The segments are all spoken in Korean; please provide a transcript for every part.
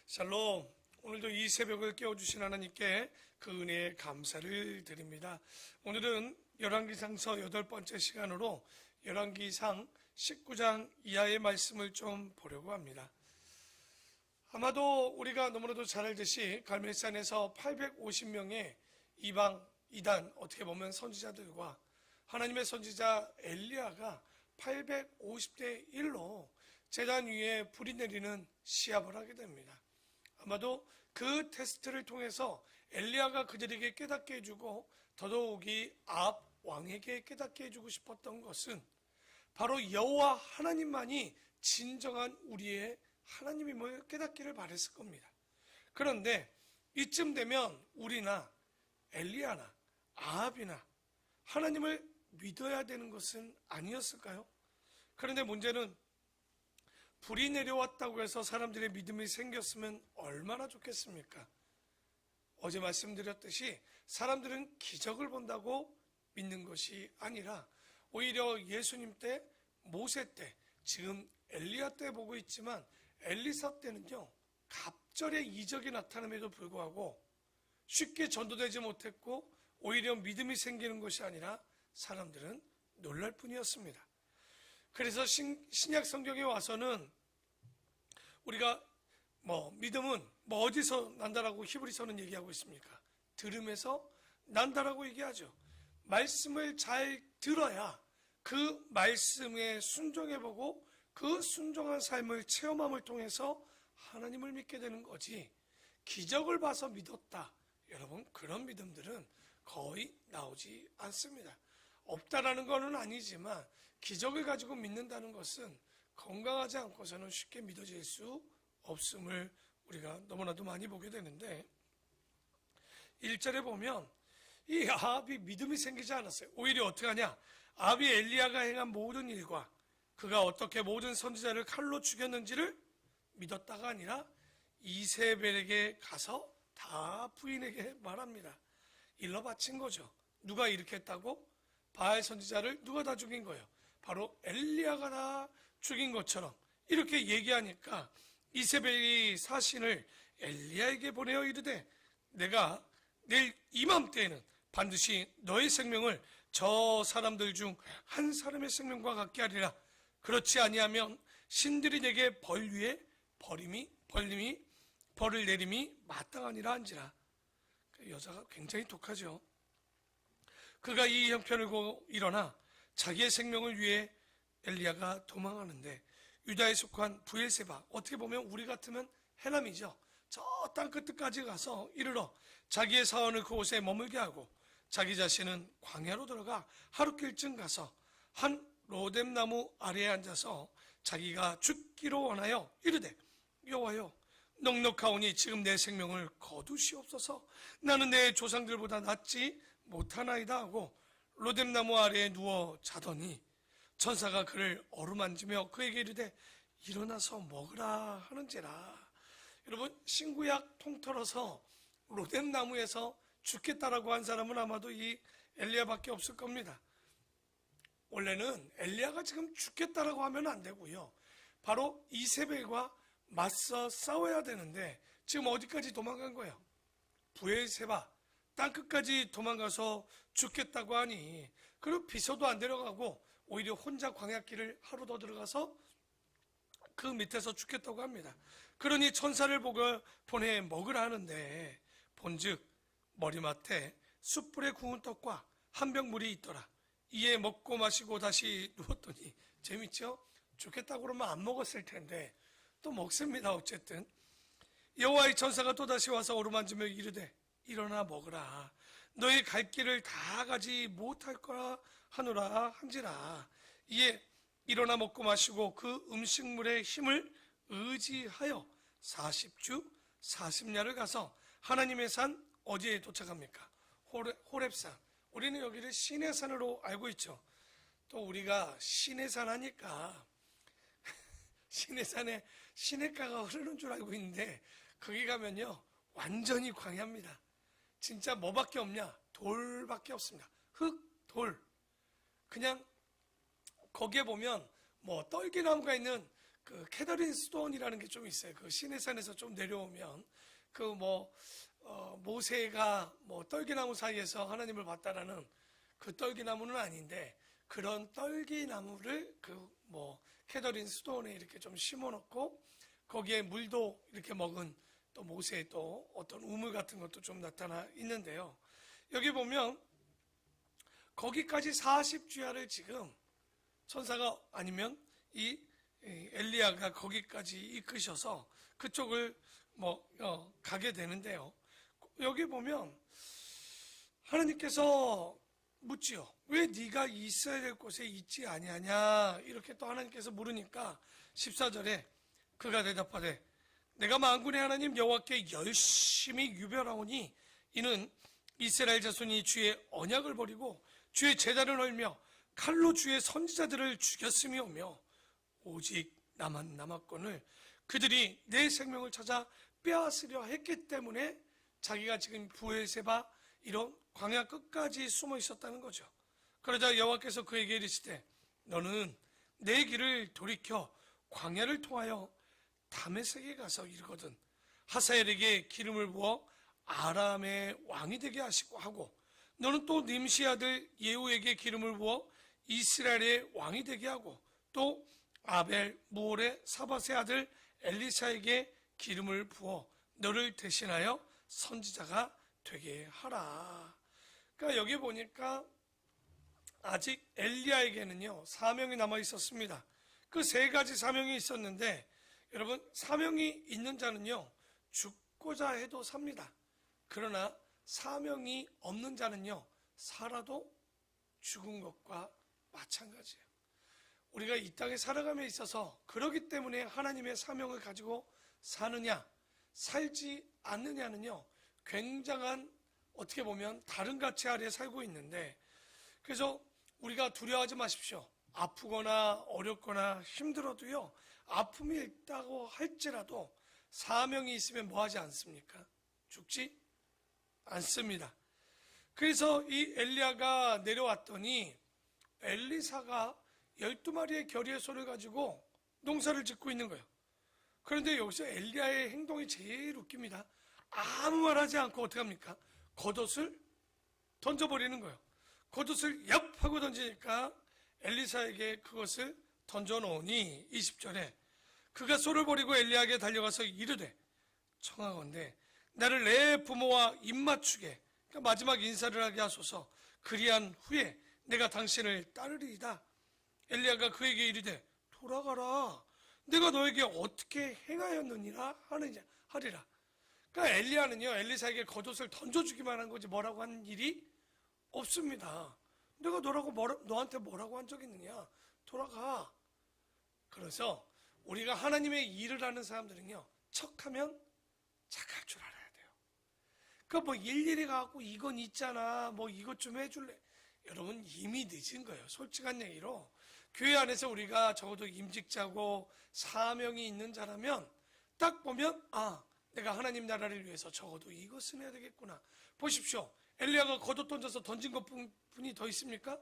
샬롬. 오늘도 이 새벽을 깨워주신 하나님께 그 은혜에 감사를 드립니다. 오늘은 열왕기상서 8번째 시간으로 열왕기상 19장 이하의 말씀을 좀 보려고 합니다. 아마도 우리가 너무나도 잘 알듯이 갈멜산에서 850명의 이방, 이단, 어떻게 보면 선지자들과 하나님의 선지자 엘리야가 850대 1로 제단 위에 불이 내리는 시합을 하게 됩니다. 아마도 그 테스트를 통해서 엘리야가 그들에게 깨닫게 해주고 더더욱이 아합 왕에게 깨닫게 해주고 싶었던 것은 바로 여호와 하나님만이 진정한 우리의 하나님임을 깨닫기를 바랬을 겁니다. 그런데 이쯤 되면 우리나 엘리야나 아합이나 하나님을 믿어야 되는 것은 아니었을까요? 그런데 문제는 불이 내려왔다고 해서 사람들의 믿음이 생겼으면 얼마나 좋겠습니까? 어제 말씀드렸듯이 사람들은 기적을 본다고 믿는 것이 아니라 오히려 예수님 때, 모세 때, 지금 엘리야 때 보고 있지만 엘리사 때는요, 갑절의 이적이 나타남에도 불구하고 쉽게 전도되지 못했고 오히려 믿음이 생기는 것이 아니라 사람들은 놀랄 뿐이었습니다. 그래서 신약 성경에 와서는 우리가 믿음은 어디서 난다라고 히브리서는 얘기하고 있습니까? 들음에서 난다라고 얘기하죠. 말씀을 잘 들어야 그 말씀에 순종해보고 그 순종한 삶을 체험함을 통해서 하나님을 믿게 되는 거지, 기적을 봐서 믿었다, 여러분, 그런 믿음들은 거의 나오지 않습니다. 없다라는 것은 아니지만 기적을 가지고 믿는다는 것은 건강하지 않고서는 쉽게 믿어질 수 없음을 우리가 너무나도 많이 보게 되는데, 1절에 보면 이 아합이 믿음이 생기지 않았어요. 오히려 어떻게 하냐, 아합이 엘리야가 행한 모든 일과 그가 어떻게 모든 선지자를 칼로 죽였는지를 믿었다가 아니라 이세벨에게 가서 다 부인에게 말합니다. 일러 바친 거죠. 누가 이렇게 했다고? 바알 선지자를 누가 다 죽인 거예요? 바로 엘리야가 다 죽인 것처럼 이렇게 얘기하니까 이세벨이 사신을 엘리야에게 보내어 이르되, 내가 내일 이맘때에는 반드시 너의 생명을 저 사람들 중 한 사람의 생명과 같게 하리라. 그렇지 아니하면 신들이 내게 벌 위에 벌을 내림이 마땅하니라 한지라. 여자가 굉장히 독하죠. 그가 이 형편을 보고 일어나 자기의 생명을 위해 엘리야가 도망하는데, 유다에 속한 브엘세바, 어떻게 보면 우리 같으면 해남이죠. 저 땅끝까지 가서 이르러 자기의 사원을 그곳에 머물게 하고 자기 자신은 광야로 들어가 하룻길쯤 가서 한 로뎀나무 아래에 앉아서 자기가 죽기로 원하여 이르되, 여호와여, 넉넉하오니 지금 내 생명을 거두시옵소서. 나는 내 조상들보다 낫지 못하나이다 하고 로뎀나무 아래에 누워 자더니 천사가 그를 어루만지며 그에게 이르되, 일어나서 먹으라 하는지라. 여러분, 신구약 통틀어서 로뎀나무에서 죽겠다라고 한 사람은 아마도 이 엘리야밖에 없을 겁니다. 원래는 엘리야가 지금 죽겠다라고 하면 안 되고요, 바로 이세벨과 맞서 싸워야 되는데 지금 어디까지 도망간 거예요? 브엘세바 땅끝까지 도망가서 죽겠다고 하니, 그리고 비서도 안 데려가고 오히려 혼자 광야길을 하루 더 들어가서 그 밑에서 죽겠다고 합니다. 그러니 천사를 보내 먹으라 하는데, 본즉 머리맡에 숯불에 구운 떡과 한 병 물이 있더라. 이에 먹고 마시고 다시 누웠더니, 재밌죠? 죽겠다고 그러면 안 먹었을 텐데 또 먹습니다. 어쨌든 여호와의 천사가 또다시 와서 어루만지며 이르되, 일어나 먹으라. 너의 갈 길을 다 가지 못할 거라 하노라 한지라. 이에 일어나 먹고 마시고 그 음식물의 힘을 의지하여 40주 40야를 가서 하나님의 산, 어디에 도착합니까? 호렙산. 우리는 여기를 신의 산으로 알고 있죠. 또 우리가 신의 산 하니까 신의 산에 시냇가가 흐르는 줄 알고 있는데, 거기 가면요 완전히 광야입니다. 진짜 뭐밖에 없냐? 돌밖에 없습니다. 흙, 돌. 그냥 거기에 보면 떨기나무가 있는 그 캐더린 스톤이라는 게 좀 있어요. 그 시내산에서 좀 내려오면 모세가 떨기나무 사이에서 하나님을 봤다라는 그 떨기나무는 아닌데, 그런 떨기나무를 캐더린 스톤에 이렇게 좀 심어놓고 거기에 물도 이렇게 먹은 또 모세의 또 어떤 우물 같은 것도 좀 나타나 있는데요. 여기 보면 거기까지 40주야를 지금 천사가 아니면 이 엘리야가 거기까지 이끄셔서 그쪽을 가게 되는데요. 여기 보면 하나님께서 묻지요. 왜 네가 있어야 될 곳에 있지 아니하냐, 이렇게 또 하나님께서 물으니까 14절에 그가 대답하되 내가 만군의 하나님 여호와께 열심히 유별하오니 이는 이스라엘 자손이 주의 언약을 버리고 주의 제단을 헐며 칼로 주의 선지자들을 죽였음이오며 오직 나만 남았거늘 그들이 내 생명을 찾아 빼앗으려 했기 때문에 자기가 지금 부엘세바 이런 광야 끝까지 숨어 있었다는 거죠. 그러자 여호와께서 그에게 이르시되 너는 내 길을 돌이켜 광야를 통하여 다메섹에 가서 이르거든 하사엘에게 기름을 부어 아람의 왕이 되게 하고 너는 또 님시 아들 예후에게 기름을 부어 이스라엘의 왕이 되게 하고 또 아벨 무올의 사밧의 아들 엘리사에게 기름을 부어 너를 대신하여 선지자가 되게 하라. 그러니까 여기 보니까 아직 엘리야에게는요 사명이 남아 있었습니다. 그 세 가지 사명이 있었는데, 여러분, 사명이 있는 자는요 죽고자 해도 삽니다. 그러나 사명이 없는 자는요 살아도 죽은 것과 마찬가지예요. 우리가 이 땅에 살아감에 있어서 그러기 때문에 하나님의 사명을 가지고 사느냐 살지 않느냐는요 굉장한, 어떻게 보면 다른 가치 아래 살고 있는데, 그래서 우리가 두려워하지 마십시오. 아프거나 어렵거나 힘들어도요 아픔이 있다고 할지라도 사명이 있으면 뭐하지 않습니까? 죽지 않습니다. 그래서 이 엘리야가 내려왔더니 엘리사가 12마리의 겨리의 소를 가지고 농사를 짓고 있는 거예요. 그런데 여기서 엘리야의 행동이 제일 웃깁니다. 아무 말 하지 않고 어떻게 합니까? 겉옷을 던져버리는 거예요. 겉옷을 얍 하고 던지니까 엘리사에게 그것을 던져놓으니 20절에 그가 소를 버리고 엘리야에게 달려가서 이르되 청하건대 나를 내 부모와 입맞추게, 그러니까 마지막 인사를 하게 하소서. 그리한 후에 내가 당신을 따르리이다. 엘리야가 그에게 이르되 돌아가라. 내가 너에게 어떻게 행하였느니라 하리라. 그러니까 엘리야는요 엘리사에게 겉옷을 던져주기만 한 거지 뭐라고 한 일이 없습니다. 내가 너한테 뭐라고 한 적 있느냐? 돌아가. 그래서 우리가 하나님의 일을 하는 사람들은요 척하면 착할 줄 알아야 돼요. 그러니까 일일이 가고 이건 있잖아, 이것 좀 해줄래. 여러분 이미 늦은 거예요. 솔직한 얘기로 교회 안에서 우리가 적어도 임직자고 사명이 있는 자라면 딱 보면 내가 하나님 나라를 위해서 적어도 이것은 해야 되겠구나. 보십시오. 엘리야가 겉옷 던져서 던진 것뿐이 더 있습니까?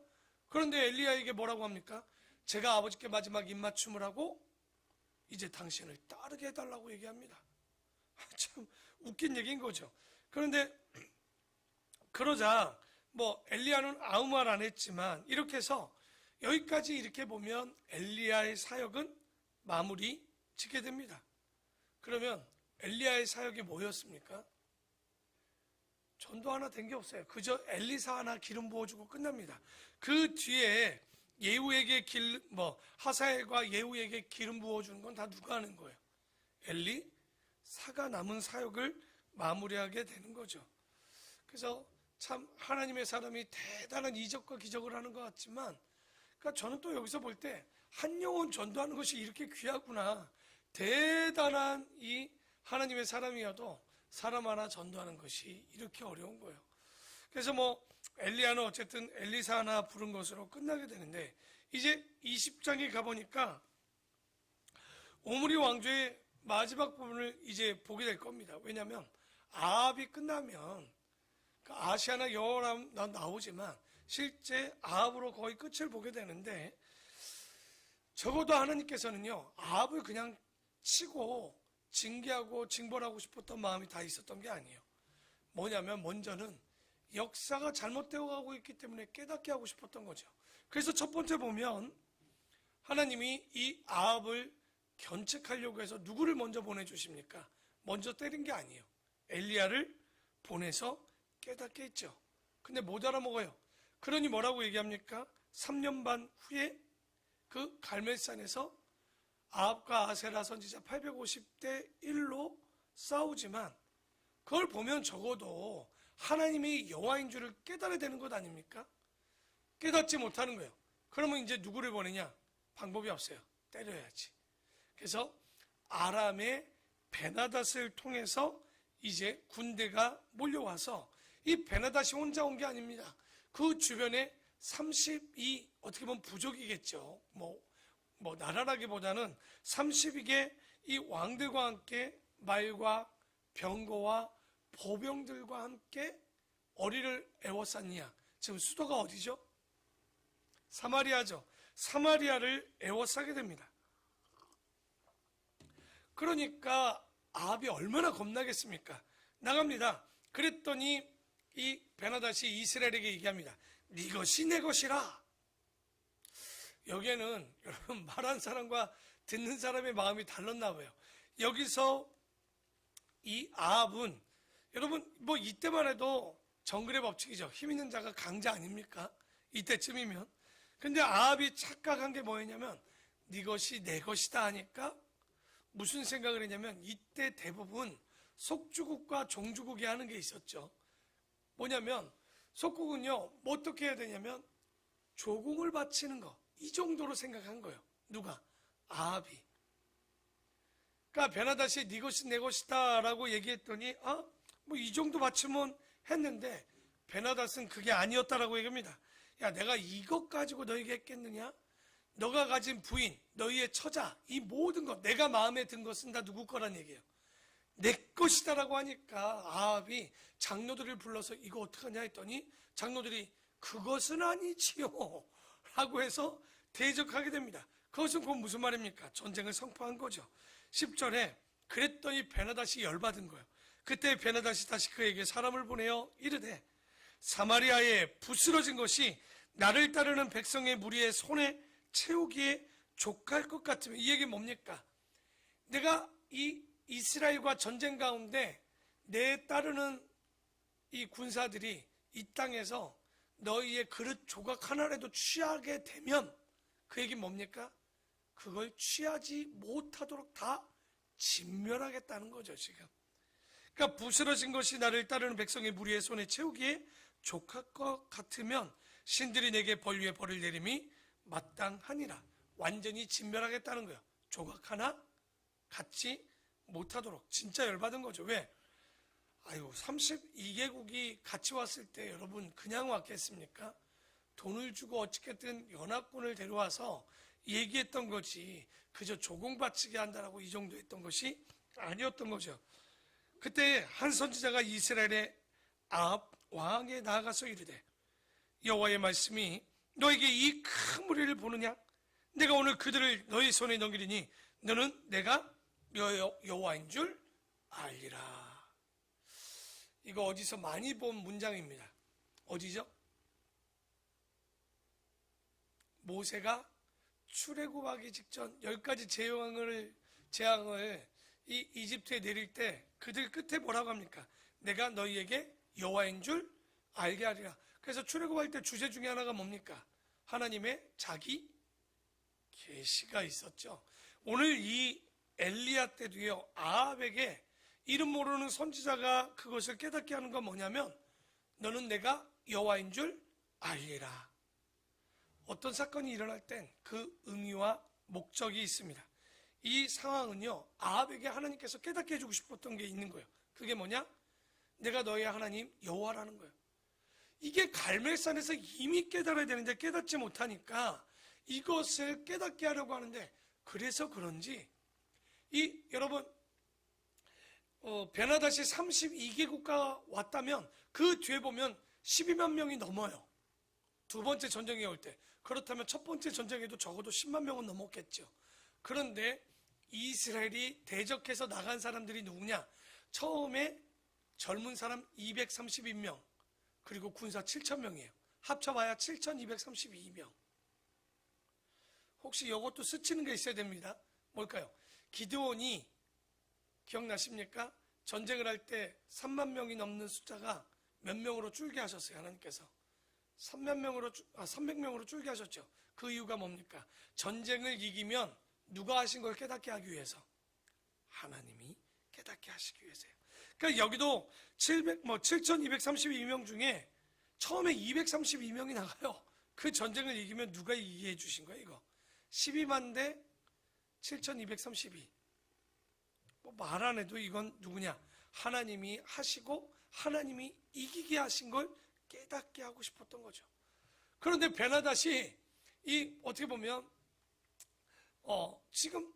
그런데 엘리야에게 뭐라고 합니까? 제가 아버지께 마지막 입맞춤을 하고 이제 당신을 따르게 해달라고 얘기합니다. 참 웃긴 얘기인 거죠. 그런데 그러자 엘리야는 아무 말 안 했지만 이렇게 해서 여기까지 이렇게 보면 엘리야의 사역은 마무리 짓게 됩니다. 그러면 엘리야의 사역이 뭐였습니까? 전도 하나 된 게 없어요. 그저 엘리사 하나 기름 부어주고 끝납니다. 그 뒤에 예후에게 하사엘과 예후에게 기름 부어주는 건 다 누가 하는 거예요? 엘리사가 남은 사역을 마무리하게 되는 거죠. 그래서 참 하나님의 사람이 대단한 이적과 기적을 하는 것 같지만, 그러니까 저는 또 여기서 볼 때 한 영혼 전도하는 것이 이렇게 귀하구나. 대단한 이 하나님의 사람이어도 사람 하나 전도하는 것이 이렇게 어려운 거예요. 그래서 엘리야는 어쨌든 엘리사 하나 부른 것으로 끝나게 되는데, 이제 20장에 가보니까 오므리 왕조의 마지막 부분을 이제 보게 될 겁니다. 왜냐하면 아합이 끝나면 아시아나 여호람 나오지만 실제 아합으로 거의 끝을 보게 되는데, 적어도 하나님께서는요, 아합을 그냥 치고 징계하고 징벌하고 싶었던 마음이 다 있었던 게 아니에요. 뭐냐면 먼저는 역사가 잘못되어 가고 있기 때문에 깨닫게 하고 싶었던 거죠. 그래서 첫 번째 보면 하나님이 이 아합을 견책하려고 해서 누구를 먼저 보내주십니까? 먼저 때린 게 아니에요. 엘리야를 보내서 깨닫게 했죠. 근데 못 알아먹어요. 그러니 뭐라고 얘기합니까? 3년 반 후에 그 갈멜산에서 아합과 아세라 선지자 850대 1로 싸우지만 그걸 보면 적어도 하나님이 여호와인 줄을 깨달아야 되는 것 아닙니까? 깨닫지 못하는 거예요. 그러면 이제 누구를 보내냐? 방법이 없어요. 때려야지. 그래서 아람의 베나닷을 통해서 이제 군대가 몰려와서 이 베나닷이 혼자 온 게 아닙니다. 그 주변에 32 어떻게 보면 부족이겠죠. 뭐 나라라기보다는 32개 이 왕들과 함께 말과 병거와 보병들과 함께 어리를 에워쌌냐. 지금 수도가 어디죠? 사마리아죠. 사마리아를 에워싸게 됩니다. 그러니까 아합이 얼마나 겁나겠습니까? 나갑니다. 그랬더니 이 베나닷이 이스라엘에게 얘기합니다. 네 것이 내 것이라. 여기에는 여러분 말한 사람과 듣는 사람의 마음이 달랐나 봐요. 여기서 이 아합은 여러분 뭐 이때만 해도 정글의 법칙이죠. 힘 있는 자가 강자 아닙니까? 이때쯤이면. 근데 아합이 착각한 게 뭐였냐면 네 것이 내 것이다 하니까 무슨 생각을 했냐면 이때 대부분 속주국과 종주국이 하는 게 있었죠. 뭐냐면 속국은요 뭐 어떻게 해야 되냐면 조공을 바치는 거 이 정도로 생각한 거예요. 누가? 아합이. 그러니까 베나닷이 네 것이 내 것이다 라고 얘기했더니 뭐 이 정도 바치면 했는데 베나닷은 그게 아니었다라고 얘기합니다. 야, 내가 이것 가지고 너에게 했겠느냐? 너가 가진 부인, 너희의 처자, 이 모든 것, 내가 마음에 든 것은 다 누구 거란 얘기예요. 내 것이다라고 하니까 아합이 장로들을 불러서 이거 어떡하냐 했더니 장로들이 그것은 아니지요 라고 해서 대적하게 됩니다. 그것은 곧 무슨 말입니까? 전쟁을 선포한 거죠. 10절에 그랬더니 베나닷이 열받은 거예요. 그때 베나닷이 다시 그에게 사람을 보내어 이르되 사마리아에 부스러진 것이 나를 따르는 백성의 무리의 손에 채우기에 족할 것 같으면 이 얘기 뭡니까? 내가 이 이스라엘과 전쟁 가운데 내 따르는 이 군사들이 이 땅에서 너희의 그릇 조각 하나라도 취하게 되면 그 얘기 뭡니까? 그걸 취하지 못하도록 다 진멸하겠다는 거죠 지금. 그러니까 부스러진 것이 나를 따르는 백성의 무리의 손에 채우기에 족할 것 같으면 신들이 내게 벌 위에 벌을 내림이 마땅하니라. 완전히 진멸하겠다는 거예요. 조각 하나 갖지 못하도록. 진짜 열받은 거죠. 왜? 32개국이 같이 왔을 때 여러분 그냥 왔겠습니까? 돈을 주고 어찌됐든 연합군을 데려와서 얘기했던 거지 그저 조공바치게 한다라고 이 정도 했던 것이 아니었던 거죠. 그때 한 선지자가 이스라엘의 아합 왕에 나아가서 이르되 여호와의 말씀이 너에게 이 큰 무리를 보느냐? 내가 오늘 그들을 너희 손에 넘기리니 너는 내가 여호와인 줄 알리라. 이거 어디서 많이 본 문장입니다. 어디죠? 모세가 출애굽하기 직전 10가지 재앙을 이 이집트에 내릴 때 그들 끝에 뭐라고 합니까? 내가 너희에게 여호와인 줄 알게 하리라. 그래서 출애굽할 때 주제 중에 하나가 뭡니까? 하나님의 자기 계시가 있었죠. 오늘 이 엘리야 때도요 아합에게 이름 모르는 선지자가 그것을 깨닫게 하는 건 뭐냐면 너는 내가 여호와인 줄 알리라. 어떤 사건이 일어날 땐 그 의미와 목적이 있습니다. 이 상황은요 아합에게 하나님께서 깨닫게 해주고 싶었던 게 있는 거예요. 그게 뭐냐? 내가 너의 하나님 여호와라는 거예요. 이게 갈멜산에서 이미 깨달아야 되는데 깨닫지 못하니까 이것을 깨닫게 하려고 하는데 그래서 그런지 여러분 베나닷이 32개국가 왔다면 그 뒤에 보면 12만 명이 넘어요. 두 번째 전쟁이 올 때. 그렇다면 첫 번째 전쟁에도 적어도 10만 명은 넘었겠죠. 그런데 이스라엘이 대적해서 나간 사람들이 누구냐? 처음에 젊은 사람 232명, 그리고 군사 7,000명이에요. 합쳐봐야 7,232명. 혹시 이것도 스치는 게 있어야 됩니다. 뭘까요? 기드온이 기억나십니까? 전쟁을 할 때 3만 명이 넘는 숫자가 몇 명으로 줄게 하셨어요, 하나님께서. 300명으로 줄게 하셨죠. 그 이유가 뭡니까? 전쟁을 이기면 누가 하신 걸 깨닫게 하기 위해서. 하나님이 깨닫게 하시기 위해서요. 그러니까 여기도 7,232명 중에 처음에 232명이 나가요. 그 전쟁을 이기면 누가 이기게 해주신 거예요, 이거? 12만 대 7,232. 말 안 해도 이건 누구냐? 하나님이 하시고 하나님이 이기게 하신 걸 깨닫게 하고 싶었던 거죠. 그런데 베나닷이 어떻게 보면 지금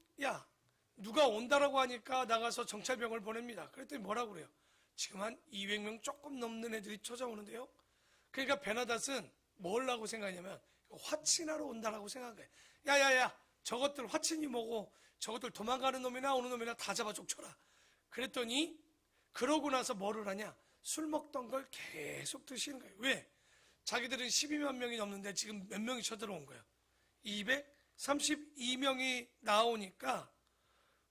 누가 온다라고 하니까 나가서 정찰병을 보냅니다. 그랬더니 뭐라고 그래요? 지금 한 200명 조금 넘는 애들이 찾아오는데요. 그러니까 베나닷은 뭘 하고 생각하냐면 화친하러 온다라고 생각해. 야야야, 저것들 화친이 뭐고 저것들 도망가는 놈이나 오는 놈이나 다 잡아 족쳐라. 그랬더니 그러고 나서 뭐를 하냐? 술 먹던 걸 계속 드시는 거예요. 왜? 자기들은 12만 명이 넘는데 지금 몇 명이 쳐들어온 거예요? 232명이 나오니까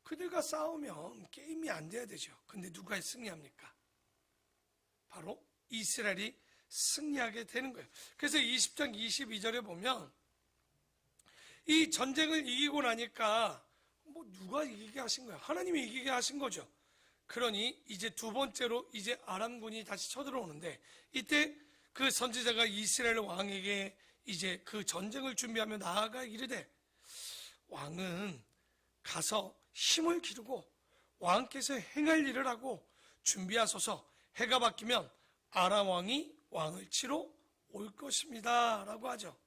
그들과 싸우면 게임이 안 돼야 되죠. 근데 누가 승리합니까? 바로 이스라엘이 승리하게 되는 거예요. 그래서 20장 22절에 보면 이 전쟁을 이기고 나니까 누가 이기게 하신 거야? 하나님이 이기게 하신 거죠. 그러니 이제 두 번째로 이제 아람군이 다시 쳐들어오는데 이때 그 선지자가 이스라엘 왕에게 이제 그 전쟁을 준비하며 나아가 이르되 왕은 가서 힘을 기르고 왕께서 행할 일을 하고 준비하소서. 해가 바뀌면 아람 왕이 왕을 치러 올 것입니다 라고 하죠.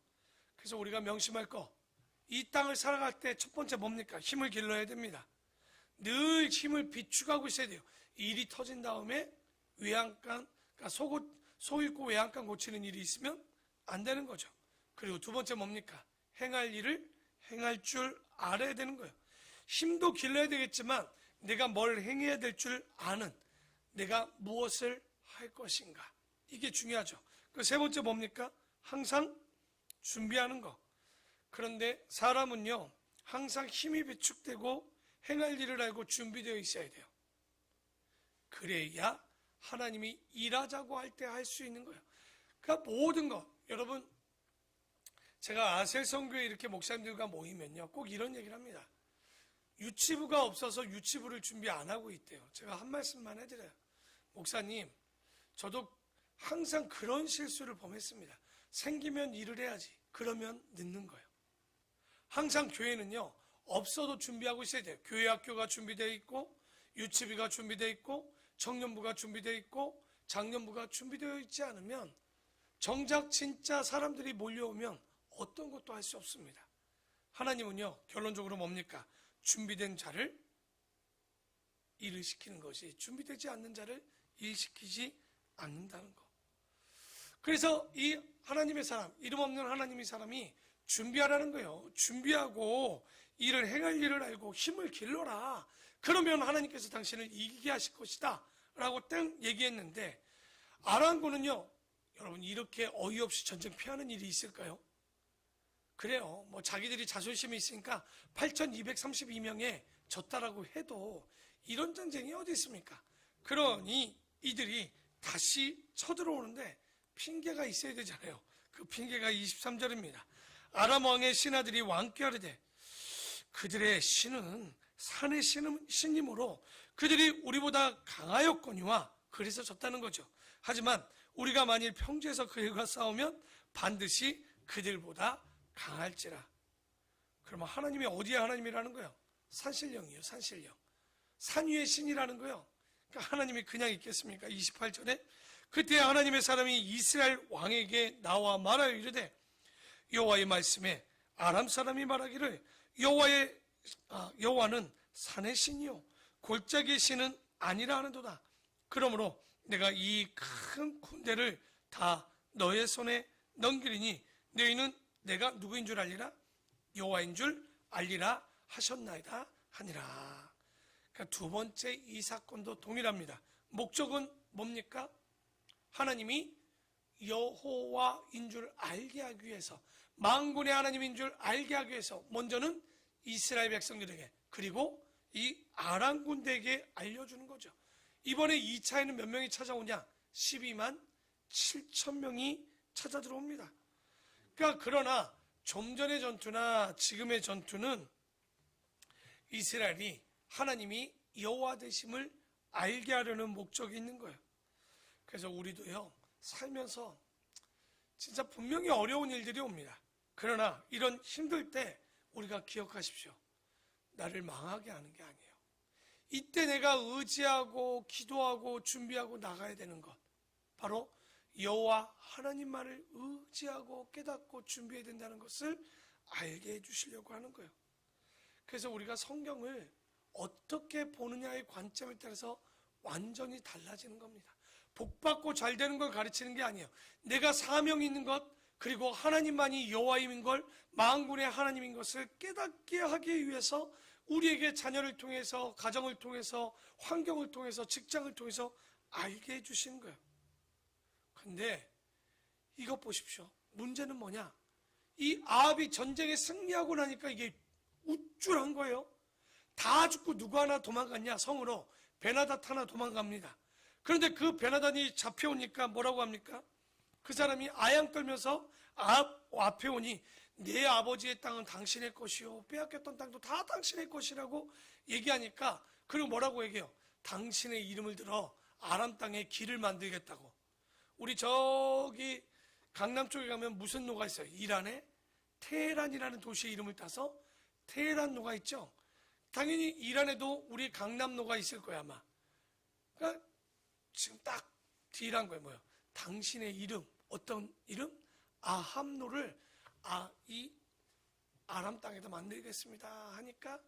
그래서 우리가 명심할 거, 이 땅을 살아갈 때 첫 번째 뭡니까? 힘을 길러야 됩니다. 늘 힘을 비축하고 있어야 돼요. 일이 터진 다음에 외양간, 그러니까 소 잃고 외양간 고치는 일이 있으면 안 되는 거죠. 그리고 두 번째 뭡니까? 행할 일을 행할 줄 알아야 되는 거예요. 힘도 길러야 되겠지만 내가 뭘 행해야 될 줄 아는, 내가 무엇을 할 것인가, 이게 중요하죠. 그 세 번째 뭡니까? 항상 준비하는 거. 그런데 사람은요 항상 힘이 비축되고 행할 일을 알고 준비되어 있어야 돼요. 그래야 하나님이 일하자고 할 때 할 수 있는 거예요. 그러니까 모든 거, 여러분, 제가 아셀 선교회 이렇게 목사님들과 모이면요 꼭 이런 얘기를 합니다. 유치부가 없어서 유치부를 준비 안 하고 있대요. 제가 한 말씀만 해드려요. 목사님, 저도 항상 그런 실수를 범했습니다. 생기면 일을 해야지. 그러면 늦는 거예요. 항상 교회는요 없어도 준비하고 있어야 돼요. 교회 학교가 준비되어 있고, 유치비가 준비되어 있고, 청년부가 준비되어 있고, 장년부가 준비되어 있지 않으면 정작 진짜 사람들이 몰려오면 어떤 것도 할 수 없습니다. 하나님은요 결론적으로 뭡니까? 준비된 자를 일을 시키는 것이 준비되지 않는 자를 일시키지 않는다는 거. 그래서 이 하나님의 사람, 이름 없는 하나님의 사람이 준비하라는 거예요. 준비하고 일을 행할 일을 알고 힘을 길러라. 그러면 하나님께서 당신을 이기게 하실 것이다 라고 땡 얘기했는데, 아람군은요 여러분 이렇게 어이없이 전쟁 피하는 일이 있을까요? 그래요. 자기들이 자존심이 있으니까 8,232명에 졌다라고 해도 이런 전쟁이 어디 있습니까? 그러니 이들이 다시 쳐들어오는데 핑계가 있어야 되잖아요. 그 핑계가 23절입니다. 아람 왕의 신하들이 왕께 하르되 그들의 신은 산의 신이므로 그들이 우리보다 강하였거니와, 그래서 졌다는 거죠. 하지만 우리가 만일 평지에서 그들과 싸우면 반드시 그들보다 강할지라. 그러면 하나님이 어디에 하나님이라는 거예요? 산신령이에요. 산신령. 산 위의 신이라는 거예요. 그러니까 하나님이 그냥 있겠습니까? 28절에 그때 하나님의 사람이 이스라엘 왕에게 나와 말하여 이르되 여호와의 말씀에 아람 사람이 말하기를 여호와는 산의 신이요 골짜기의 신은 아니라 하는도다. 그러므로 내가 이 큰 군대를 다 너의 손에 넘기리니 너희는 내가 누구인 줄 알리라? 여호와인 줄 알리라 하셨나이다 하니라. 그러니까 두 번째 이 사건도 동일합니다. 목적은 뭡니까? 하나님이 여호와인 줄 알게 하기 위해서, 만군의 하나님인 줄 알게 하기 위해서 먼저는 이스라엘 백성들에게, 그리고 이 아람 군대에게 알려주는 거죠. 이번에 2차에는 몇 명이 찾아오냐? 12만 7천 명이 찾아 들어옵니다. 그러니까 그러나 좀 전의 전투나 지금의 전투는 이스라엘이 하나님이 여호와 되심을 알게 하려는 목적이 있는 거예요. 그래서 우리도요, 살면서 진짜 분명히 어려운 일들이 옵니다. 그러나 이런 힘들 때 우리가 기억하십시오. 나를 망하게 하는 게 아니에요. 이때 내가 의지하고 기도하고 준비하고 나가야 되는 것, 바로 여호와 하나님만을 의지하고 깨닫고 준비해야 된다는 것을 알게 해주시려고 하는 거예요. 그래서 우리가 성경을 어떻게 보느냐의 관점에 따라서 완전히 달라지는 겁니다. 복받고 잘 되는 걸 가르치는 게 아니에요. 내가 사명이 있는 것, 그리고 하나님만이 여호와인 걸, 만군의 하나님인 것을 깨닫게 하기 위해서 우리에게 자녀를 통해서, 가정을 통해서, 환경을 통해서, 직장을 통해서 알게 해주시는 거예요. 근데 이것 보십시오. 문제는 뭐냐? 이 아합이 전쟁에 승리하고 나니까 이게 우쭐한 거예요. 다 죽고 누구 하나 도망갔냐? 성으로 베나닷 하나 도망갑니다. 그런데 그 베나닷이 잡혀오니까 뭐라고 합니까? 그 사람이 아양 떨면서 아합 앞에 오니 내 아버지의 땅은 당신의 것이요, 빼앗겼던 땅도 다 당신의 것이라고 얘기하니까, 그리고 뭐라고 얘기해요? 당신의 이름을 들어 아람 땅에 길을 만들겠다고. 우리 저기 강남 쪽에 가면 무슨 노가 있어요? 이란에 테헤란이라는 도시의 이름을 따서 테헤란 노가 있죠. 당연히 이란에도 우리 강남노가 있을 거야 아마. 그러니까 지금 딱 딜한 거예요. 뭐예요? 당신의 이름, 어떤 이름? 아합노를 이 아람 땅에다 만들겠습니다 하니까,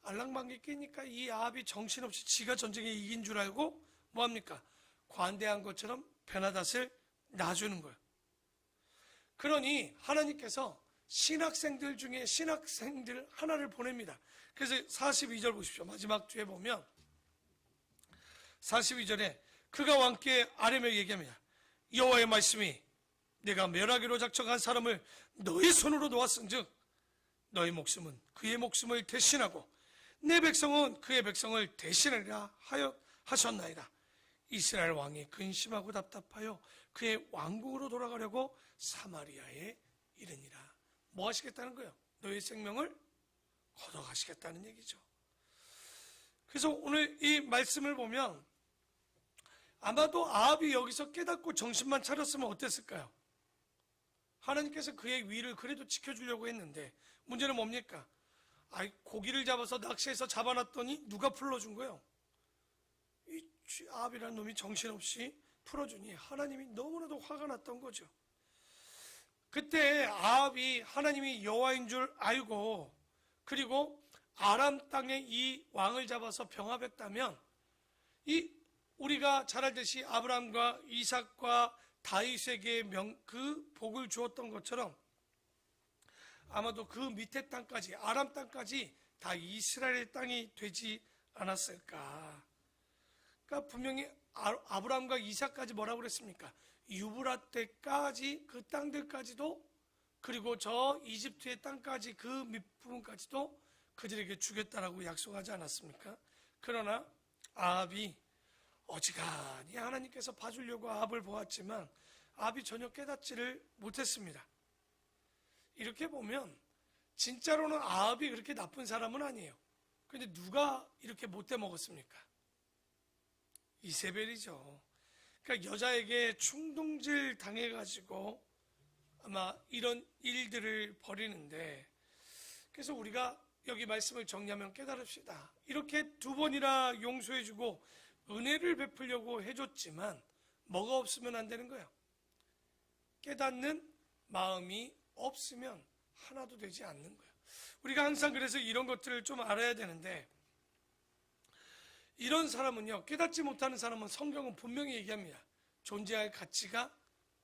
알랑방귀 끼니까 이 아합이 정신없이 지가 전쟁에 이긴 줄 알고 뭐합니까? 관대한 것처럼 베나닷을 놔주는 거예요. 그러니 하나님께서 신학생들 중에 신학생들 하나를 보냅니다. 그래서 42절 보십시오. 마지막 주에 보면 42절에 그가 왕께 아뢰며 얘기합니다. 여호와의 말씀이 내가 멸하기로 작정한 사람을 너의 손으로 놓았은즉 너의 목숨은 그의 목숨을 대신하고 내 백성은 그의 백성을 대신하리라 하셨나이다. 이스라엘 왕이 근심하고 답답하여 그의 왕국으로 돌아가려고 사마리아에 이르니라. 뭐 하시겠다는 거예요? 너의 생명을 걷어가시겠다는 얘기죠. 그래서 오늘 이 말씀을 보면 아마도 아합이 여기서 깨닫고 정신만 차렸으면 어땠을까요? 하나님께서 그의 위를 그래도 지켜주려고 했는데, 문제는 뭡니까? 고기를 잡아서 낚시해서 잡아놨더니 누가 풀어준 거예요? 이 아합이라는 놈이 정신없이 풀어주니 하나님이 너무나도 화가 났던 거죠. 그때 아합이 하나님이 여호와인 줄 알고, 그리고 아람 땅에 이 왕을 잡아서 병합했다면, 우리가 잘 알듯이 아브라함과 이삭과 다윗에게 그 복을 주었던 것처럼 아마도 그 밑에 땅까지, 아람 땅까지 다 이스라엘의 땅이 되지 않았을까. 그러니까 분명히 아브라함과 이삭까지 뭐라고 그랬습니까? 유브라데까지, 그 땅들까지도, 그리고 저 이집트의 땅까지, 그 밑부분까지도 그들에게 주겠다라고 약속하지 않았습니까? 그러나 아합이 어지간히 하나님께서 봐주려고 아합을 보았지만 아합이 전혀 깨닫지를 못했습니다. 이렇게 보면 진짜로는 아합이 그렇게 나쁜 사람은 아니에요. 그런데 누가 이렇게 못돼 먹었습니까? 이세벨이죠. 그러니까 여자에게 충동질 당해가지고 아마 이런 일들을 벌이는데, 그래서 우리가 여기 말씀을 정리하면 깨달읍시다. 이렇게 두 번이나 용서해주고 은혜를 베풀려고 해줬지만 뭐가 없으면 안 되는 거예요? 깨닫는 마음이 없으면 하나도 되지 않는 거예요. 우리가 항상 그래서 이런 것들을 좀 알아야 되는데, 이런 사람은요, 깨닫지 못하는 사람은 성경은 분명히 얘기합니다. 존재할 가치가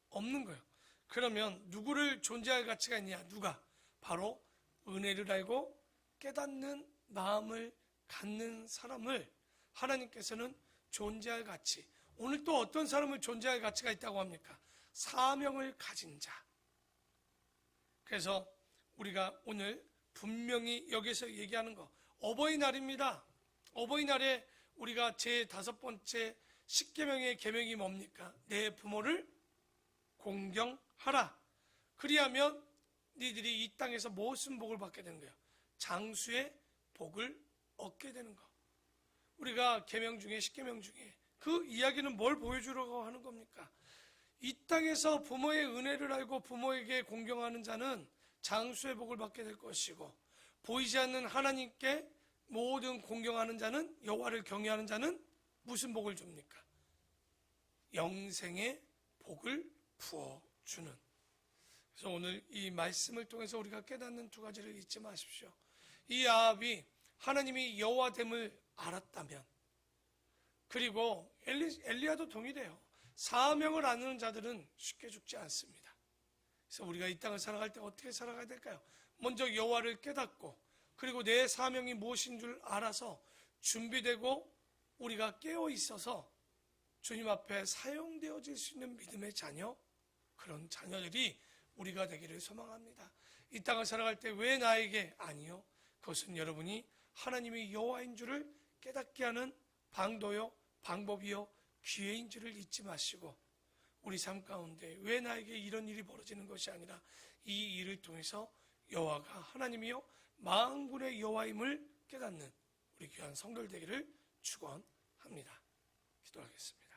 없는 거예요. 그러면 누구를 존재할 가치가 있냐? 누가? 바로 은혜를 알고 깨닫는 마음을 갖는 사람을 하나님께서는 존재할 가치, 오늘 또 어떤 사람을 존재할 가치가 있다고 합니까? 사명을 가진 자. 그래서 우리가 오늘 분명히 여기서 얘기하는 거, 어버이날입니다. 어버이날에 우리가 제5번째 십계명의 계명이 뭡니까? 내 부모를 공경하라. 그리하면 니들이 이 땅에서 무슨 복을 받게 되는 거예요? 장수의 복을 얻게 되는 거. 우리가 계명 중에 십계명 중에 그 이야기는 뭘 보여주려고 하는 겁니까? 이 땅에서 부모의 은혜를 알고 부모에게 공경하는 자는 장수의 복을 받게 될 것이고, 보이지 않는 하나님께 모든 공경하는 자는, 여호와를 경외하는 자는 무슨 복을 줍니까? 영생의 복을 부어주는. 그래서 오늘 이 말씀을 통해서 우리가 깨닫는 두 가지를 잊지 마십시오. 이 아합이 하나님이 여호와됨을 알았다면, 그리고 엘리야도 동일해요. 사명을 아는 자들은 쉽게 죽지 않습니다. 그래서 우리가 이 땅을 살아갈 때 어떻게 살아가야 될까요? 먼저 여호와를 깨닫고, 그리고 내 사명이 무엇인 줄 알아서 준비되고 우리가 깨어 있어서 주님 앞에 사용되어질 수 있는 믿음의 자녀, 그런 자녀들이 우리가 되기를 소망합니다. 이 땅을 살아갈 때 왜 나에게? 아니요, 그것은 여러분이 하나님이 여호와인 줄을 깨닫게 하는 방도요, 방법이요, 기회인 줄을 잊지 마시고, 우리 삶 가운데 왜 나에게 이런 일이 벌어지는 것이 아니라 이 일을 통해서 여호와가 하나님이요 만군의 여호와임을 깨닫는 우리 귀한 성도들 되기를 축원합니다. 기도하겠습니다.